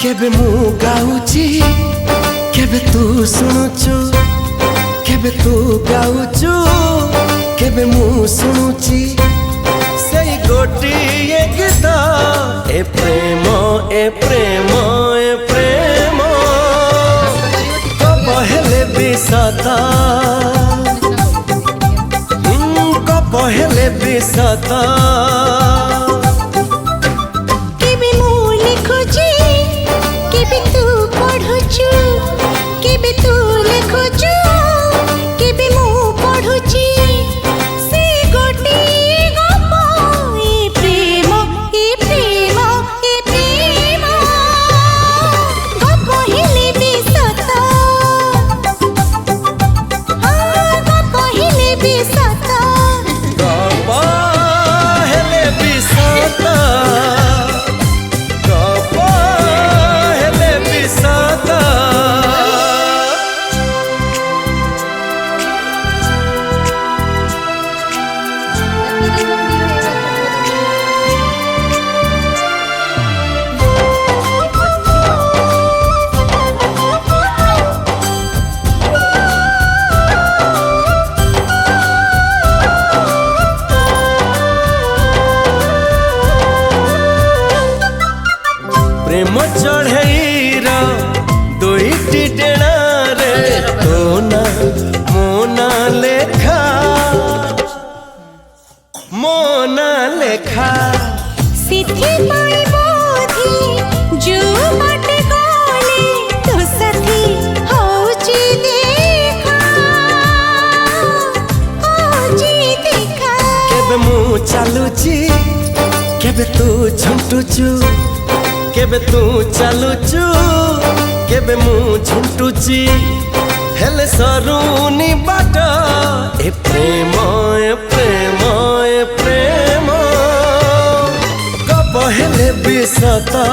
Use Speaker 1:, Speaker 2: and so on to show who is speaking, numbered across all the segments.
Speaker 1: केबे मु गाउची केबे तू सुनुचु केबे तू गाउचु केबे मु सुनुची सेई गोटिए गीत ए प्रेम ए प्रेम ए प्रेम कब हेले बिसता कब हेले बिसता प्रेम चढ़ईरा दुईटी डेणा रे तोना मोना लेखा मोना लेखा
Speaker 2: सिद्धि पाई बोधी जो बाटे गले तो साथी होची देखा
Speaker 1: केबे मु चालुची केबे तू झुंटुचु केबे तू चालुचु केबे मु झुंटुची हेले सरुनी बाट ए प्रेम ए प्रेम ए प्रेम कब हेले बिसता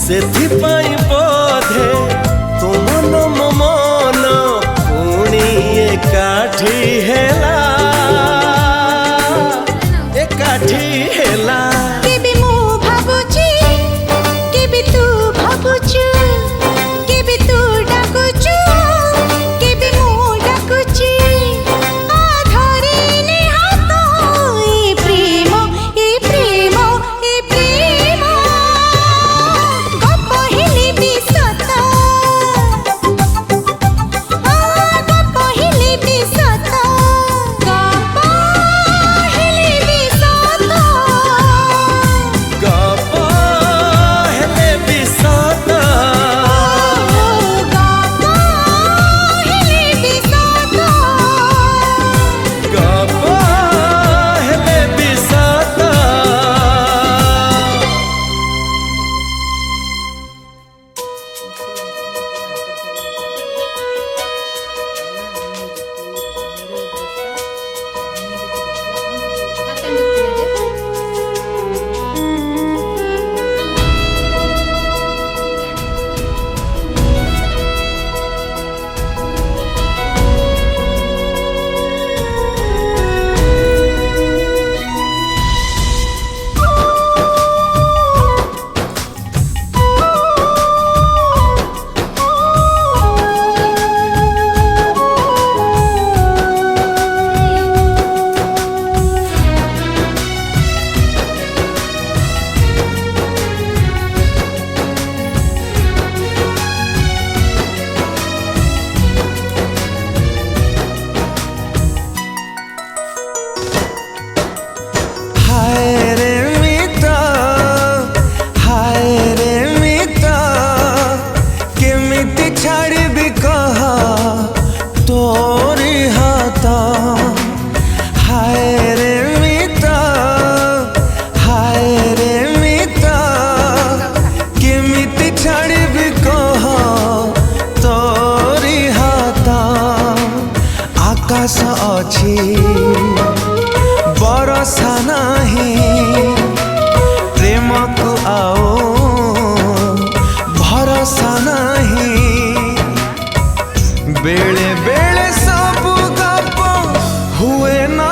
Speaker 1: सेथिपाई बोधे तुम मन पुणी एकाठी हेला एकाठी हेला
Speaker 2: केबे मु भाबुची केबे तू भाबुचु केबे तू डाकुचु केबे मु डाकुची आ धरिले हाथ ए प्रेम ए प्रेम ए प्रेम गप हेले बिसता गप हेले बिसता
Speaker 1: छाड़ी भी कहा तोरी हाथा हाय रे मिता हाय रे मिता केमिति छाड़ी भी कहा तोरी हाथा आकाश अच्छी बरसा नहीं प्रेम को आओ भरोसा नहीं बेले बेले सब गप हुए ना